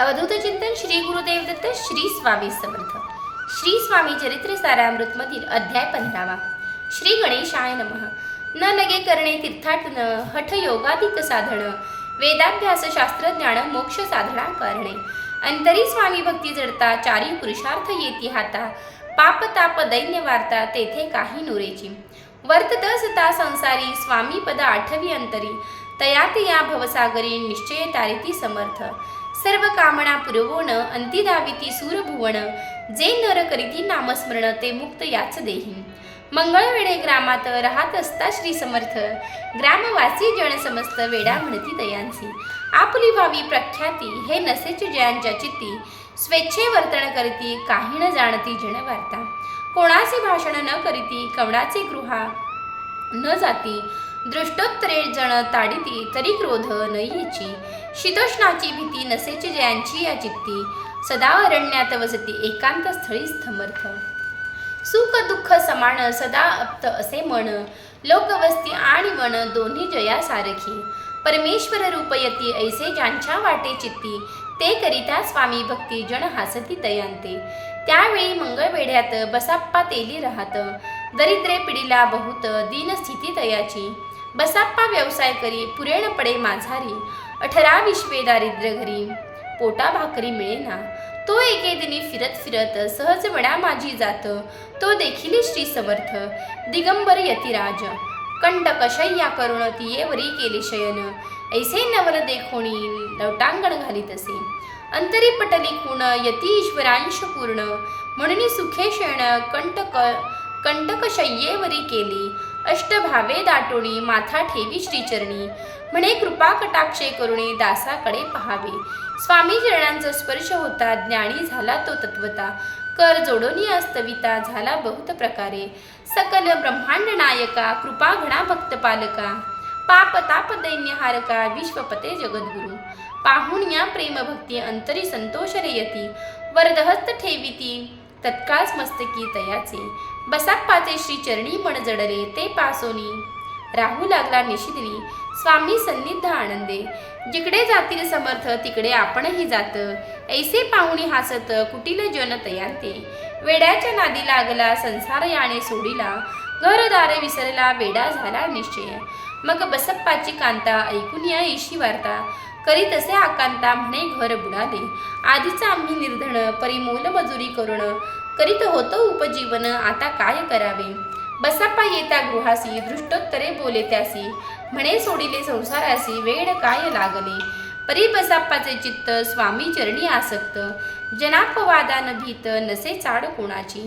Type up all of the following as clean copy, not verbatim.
अवधूत चिंतन श्री गुरुदेव दत्त श्री स्वामी समर्थ. श्री स्वामी चरित्र सारामृत मधील अध्याय 15. श्री गणेशाय नमः. न लगे करणे तीर्थाटन, हठ योगाधिक साधन, वेदाभ्यास शास्त्रज्ञान मोक्ष साधना करणे. अंतरी स्वामी भक्ती जडता, चारी पुरुषार्थ येती हाता, पाप ताप दैन्य वार्ता, तेथे काही नुरेची. वर्तत सता संसारी, स्वामी पद आठवी अंतरी, तयात या भवसागरी, निश्चय तारिती समर्थ. सर्व कामना पुरवोन, अंती धाविती सूरभुवन, जे नर करीती नामस्मरण, ते मुक्त याच देही. मंगळवेढे ग्रामात राहत असता श्री समर्थ, ग्रामवासी जन समस्त वेडा म्हणती दयांसी. आपली भावी प्रख्याती, हे नसेच जयांच्या चित्ती, स्वेच्छे वर्तन करीती, काही न जाणती जन वार्ता. कोणाचे भाषण न करीती, कवणाचे गृहा न जाती, दृष्टोत्तरे जण ताडिती, तरी क्रोध न येची. शीतोष्णाची भीती नसेची जयांची या चित्ती, सदा अरण्यात वसती, एकांत स्थळी समर्थ. सुख दुःख समान, सदा अप्त असे मन, लोकवस्ती आणि मन, दोन्ही जया सारखी. परमेश्वर रूपयती, ऐसे ज्यांच्या वाटे चित्ती, ते करिता स्वामी भक्ती, जन हासती दयांते. त्यावेळी मंगळवेढ्यात बसाप्पा तेली राहत, दरिद्रे पिढीला बहुत, दीन स्थिती तयाची. बसाप्पा व्यवसाय करी, पुरेण पडे माझारी, 18 विश्वे दारिद्र्य घरी, पोटा भाकरी मिळेना. तो एके दिनी फिरत फिरत, सहज वडा माझी जात, तो देखील श्री समर्थ. दिगंबर यतिराज, कंटकशय्या करुण, तियेवरी केले शयन, ऐसे नवल देखोणी, लवटांगण घालीत असे. अंतरी पटली खूण, यती ईश्वरांश पूर्ण, म्हणून सुखे शयन, कंटकशय्येवरी केली. अष्टभावे दाटोणी, माथा ठेवी श्रीचरणी, म्हणे कृपा कटाक्षे करुणे, दासाकडे पहावे. स्वामी चरणांचा स्पर्श होता, ज्ञानी झाला तो तत्वता. कर जोडोनी अस्तविता, झाला बहुत प्रकारे. सकल ब्रह्मांड नायका, कृपा घणा भक्त पालका, पाप ताप दैन्यहारका, विश्वपते जगद्गुरु. पाहून या प्रेम भक्ती, अंतरी संतोष रेयती, वरदहस्त ठेविती, तत्काळ मस्तकी तयाचे. बसाप्पाचे श्रीचरणी मन जडले, ते पासोनी राहू लागला निशिदिनी, स्वामी सन्निध आनंदे. जिकडे जातील समर्थ, तिकडे आपणही जात, ऐसे पाहुणी हासत, कुटील जन तयांते. वेड्याच्या नादी लागला, संसार याने सोडिला, घरदार विसरला, वेडा झाला निश्चय. मग बसप्पाची कांता, ऐकून या ईशी वार्ता, करीत असे आकांता, म्हणे घर बुडाले. आधीच आम्ही निर्धन, परिमोल मजुरी करून, करीत होतो उपजीवन, आता काय करावे. बसाप्पा येता गृहासी, दृष्टोत्तरे बोले त्यासी, म्हणे सोडिले संसारासी, वेड काय लागले. परी बसाप्पाचे चित्त, स्वामी चरणी आसक्त, जनापवादान भीत, नसे चाड कोणाची.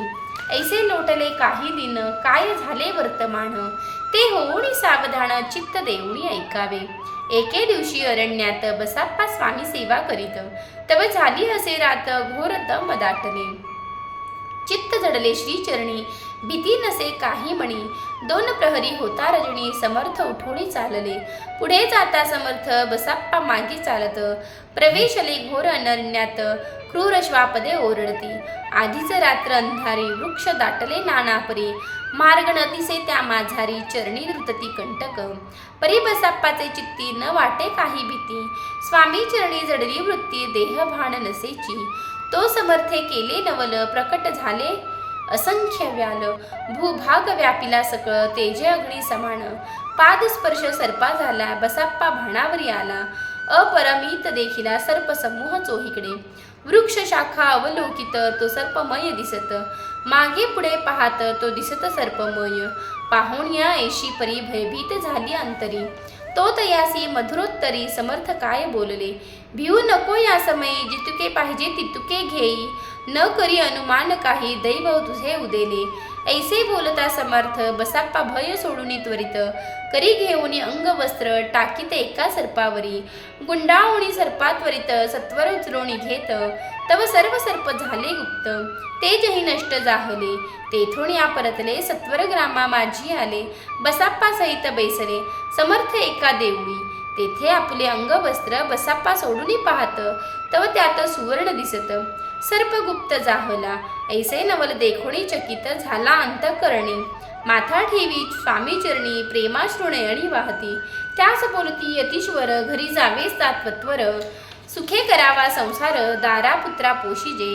ऐसे लोटले काही दिन, काय झाले वर्तमान, ते होऊनी सावधान, चित्त देऊनी ऐकावे. एके दिवशी अरण्यात बसाप्पा स्वामी सेवा करीत, तव झाली असे रात, घोर दम दाटले. चित्त जडले श्रीचरणी, भीती नसे काही मणी, 2 प्रहरी होता रजनी, समर्थ उठोणी चालले. पुढे जाता समर्थ, बसाप्पा मागे चालत, प्रवेशले घोर अरण्यात, क्रूर श्वापदे ओरडती. आधीच रात्र अंधारी, वृक्ष दाटले नानापरी, मार्ग न दिसे त्या माझारी, चरणी धृतती कंटक. परी बसाप्पाचे चित्ती, न वाटे काही भीती, स्वामी चरणी जडली वृत्ती, देह भान नसेची. तो समर्थे केले नवल, प्रकट झाले असंख्य व्याल, भूभाग व्यापिला सकळ, तेजे अग्नी समान. पाद स्पर्श सर्पा झाला, बसाप्पा भाणावरी आला, अपरमित देखिला सर्प समूह चोहीकडे. वृक्ष शाखा अवलोकित, तो सर्पमय दिसत, मागे पुढे पाहत, तो दिसत सर्पमय. पाहून या ऐशी परी भयभीत झाली अंतरी, तो तयासी मधुरोत्तरी, समर्थ काय बोलले. भिऊ नको या समयी, जितुके पाहिजे तितुके घेई, न करी अनुमान काही, दैव तुझे उदेले. ऐसे बोलता समर्थ, बसाप्पा भय सोडून त्वरित, करी घेऊनी अंगवस्त्र, टाकीत एका सर्पावरी, गुंडाळूनी सर्पा त्वरित, सत्वर उचलून घेत, तव सर्व सर्प झाले गुप्त, तेजही नष्ट जाहले. तेथून या परतले, सत्वर ग्रामा माझी आले, बसाप्पा सहित बैसले, समर्थ एका देऊळी. तेथे आपले अंगवस्त्र बसाप्पा सोडून पाहत, तव त्यात सुवर्ण दिसत, सर्प गुप्त जाहला. ऐसे नवल देखोणी चकित झाला अंतःकरणी, माथा ठेवी स्वामी चरणी, प्रेमाश्रू नयनी वाहती. त्यास बोलती यतीश्वर, घरी जावे सात्वत्वर, सुखे करावा संसार दारा पुत्रा पोशिजे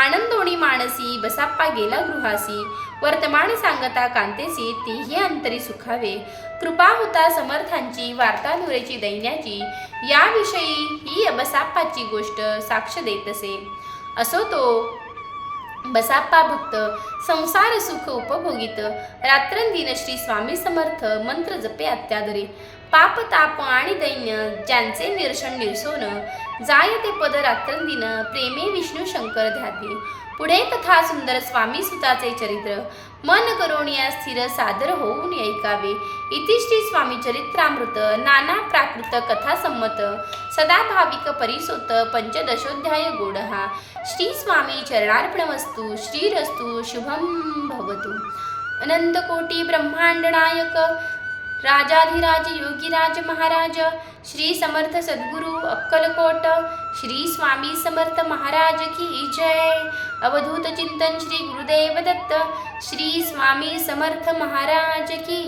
आनंदोणी मानसी बसाप्पा गेला गृहासी वर्तमान सांगता कांतेसी तेही अंतरी सुखावे कृपा होता समर्थांची वार्ता धुरेची दैन्याची याविषयी ही बसाप्पाची गोष्ट साक्ष देत असे. असो तो बसाप्पा भक्त संसार सुख उपभोगित रात्रंदिन श्री स्वामी समर्थ मंत्र जपे अत्यादरे पाप ताप आणि दैन्य ज्यांचे निरसन निरसोन जाय ते पद रात्रंदिन प्रेमे विष्णू शंकर ध्याते. पुढे कथा सुंदर स्वामी सुताचे चरित्र मन करोनिया स्थिर सादर होऊन ऐकावे. इति श्री स्वामी चरित्रामृत नाना प्राकृत कथा संमत सदा भाविक परिसोत पंचदशोध्याय गोडहा. श्री स्वामी चरणार्पणमस्तु. श्रीरस्तु शुभम भवतु. अनंत कोटी ब्रह्मांड नायक राजाधिराज योगीराज महाराज श्री समर्थ सद्गुरु अक्कलकोट श्री स्वामी समर्थ महाराज की जय. अवधूत चिंतन श्री गुरुदेव दत्त श्री स्वामी समर्थ महाराज की